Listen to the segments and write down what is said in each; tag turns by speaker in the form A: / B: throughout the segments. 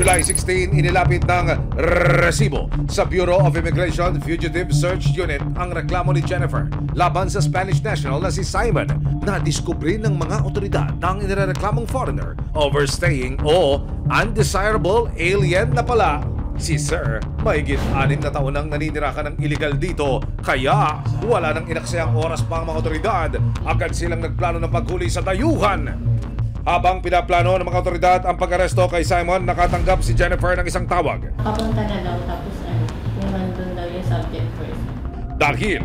A: July 16, inilapit ng resibo sa Bureau of Immigration Fugitive Search Unit ang reklamo ni Jennifer laban sa Spanish national na si Simon na diskubre ng mga otoridad ng inireklamong foreigner overstaying o undesirable alien na pala. Si Sir, mahigit 6 na taon nang naninirahan ng illegal dito, kaya wala nang inaksayang oras pa ang mga otoridad. Agad silang nagplano ng paghuli sa dayuhan. Habang pinaplano ng mga otoridad ang pag-aresto kay Simon, nakatanggap si Jennifer ng isang tawag.
B: Papunta na daw, tapos kung nandun daw yung subject first.
A: Dahil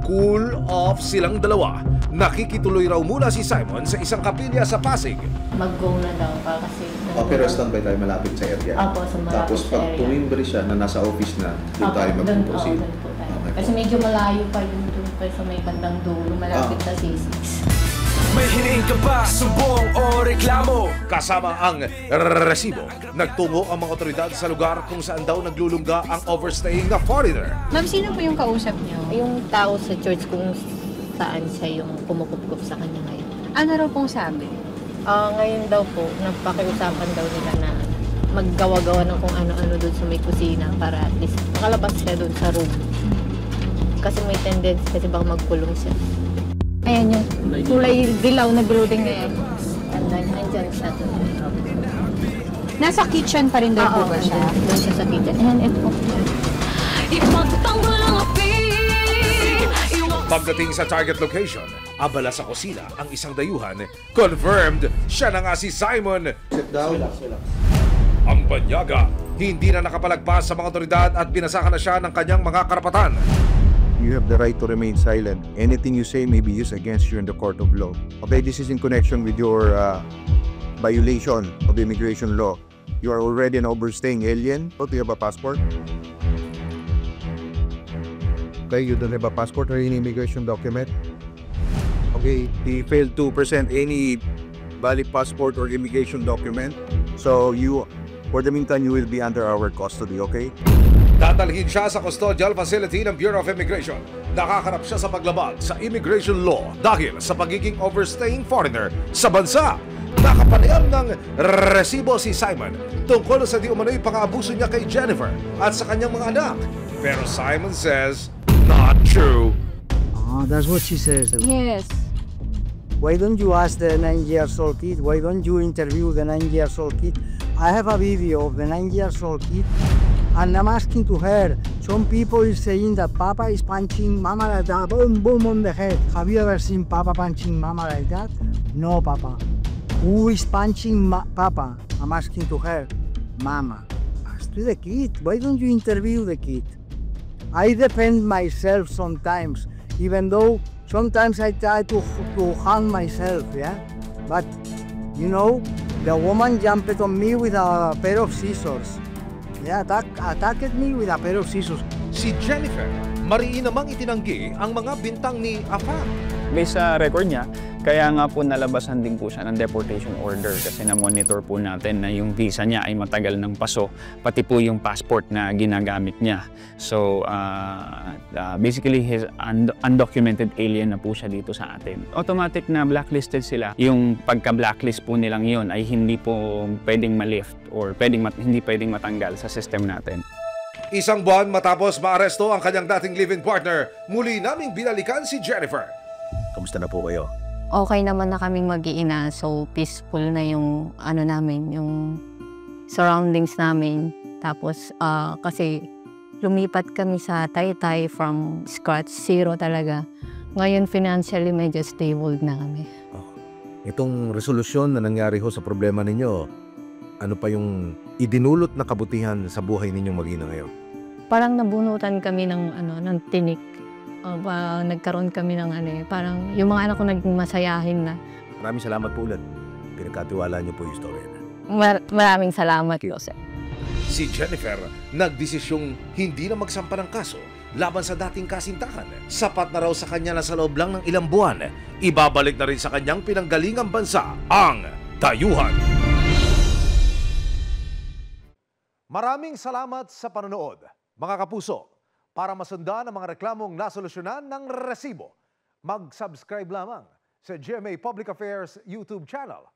A: cool off silang dalawa, nakikituloy raw muna si Simon sa isang kapilya sa Pasig.
B: Mag-go na daw pa kasi...
C: Pero standby tayo malapit sa area.
B: Opo, sa malapit
C: Tapos
B: sa
C: pag
B: area.
C: tumimbre siya na nasa office na, doon tayo mag-proceed.
B: Doon po tayo. Kasi medyo malayo pa yung doon pa sa may bandang dulo, malapit sa C6.
D: May hiling ka ba, sumbong o reklamo?
A: Kasama ang resibo, nagtungo ang mga otoridad sa lugar kung saan daw naglulungga ang overstaying na foreigner.
E: Ma'am, sino po yung kausap niyo?
B: Yung tao sa church kung saan siya yung kumukup-kup sa kanya ngayon.
E: Ano raw pong sabi?
B: Ngayon daw po, nagpakiusapan daw nila na maggawa-gawa ng kung ano-ano doon sa may kusina para at least makalabas siya doon sa room. Kasi may tendency kasi baka magkulong siya.
E: Ayan yung kulay dilaw na building na yan.
B: Nandyan siya doon.
E: Nasa kitchen pa rin daw po ba siya?
B: Doon siya sa kitchen. Ayan, ito.
A: Pagdating sa target location, abala sa kusina ang isang dayuhan. Confirmed, siya na nga si Simon.
C: Sit down.
A: Ang banyaga, hindi na nakapalagpas sa mga otoridad at binasakan na siya ng kanyang mga karapatan.
F: You have the right to remain silent. Anything you say may be used against you in the court of law. Okay, this is in connection with your violation of immigration law. You are already an overstaying alien. Do you have a passport? Okay, you don't have a passport or any immigration document? Okay, he failed to present any valid passport or immigration document. So you, for the meantime, you will be under our custody, okay?
A: Tatalhin siya sa custodial facility ng Bureau of Immigration. Nakakarap siya sa paglabag sa immigration law dahil sa pagiging overstaying foreigner sa bansa. Nakapanayam ng resibo si Simon tungkol sa di umano'y pang-aabuso niya kay Jennifer at sa kanyang mga anak. Pero Simon says, not true.
G: That's what she says.
E: Yes.
G: Why don't you ask the 9-year-old kid? Why don't you interview the 9-year-old kid? I have a video of the 9-year-old kid, and I'm asking to her. Some people is saying that Papa is punching Mama like that, boom, boom on the head. Have you ever seen Papa punching Mama like that? No, Papa. Who is punching Papa? I'm asking to her. Mama. Ask to the kid. Why don't you interview the kid? I defend myself sometimes, even though sometimes I try to hang myself, yeah? But, you know, the woman jumped on me with a pair of scissors. Yeah, attacked me with a pair of scissors.
A: Si Jennifer, mariin namang itinanggi ang mga bintang ni Afam.
H: Based sa record niya, kaya nga po nalabasan din po siya ng deportation order kasi na-monitor po natin na yung visa niya ay matagal ng paso, pati po yung passport na ginagamit niya. So, basically, his undocumented alien na po siya dito sa atin. Automatic na blacklisted sila. Yung pagka-blacklist po nilang yun ay hindi po pwedeng ma-lift or hindi pwedeng matanggal sa system natin.
A: Isang buwan matapos maaresto ang kanyang dating live-in partner, muli naming binalikan si Jennifer.
F: Kamusta na po kayo?
B: Okay naman na kaming mag-iina, so peaceful na yung namin, yung surroundings namin. Tapos kasi lumipat kami sa Taytay from scratch, zero talaga. Ngayon financially medyo stable na kami.
F: Itong resolusyon na nangyari ho sa problema ninyo, ano pa yung idinulot na kabutihan sa buhay ninyong mag-ina ngayon?
B: Parang nabunutan kami ng tinik. Nagkaroon kami ng parang yung mga anak ko naging masayahin na.
F: Maraming salamat po ulit. Pinagkatiwala niyo po yung story na.
B: Maraming salamat, Jose.
A: Si Jennifer nagdesisyong hindi na magsampa ng kaso laban sa dating kasintahan. Sapat na raw sa kanya na sa loob lang ng ilang buwan, ibabalik na rin sa kanyang pinanggalingang bansa ang dayuhan. Maraming salamat sa panonood, mga kapuso. Para masundan ang mga reklamong nasolusyonan ng resibo, mag-subscribe lamang sa GMA Public Affairs YouTube channel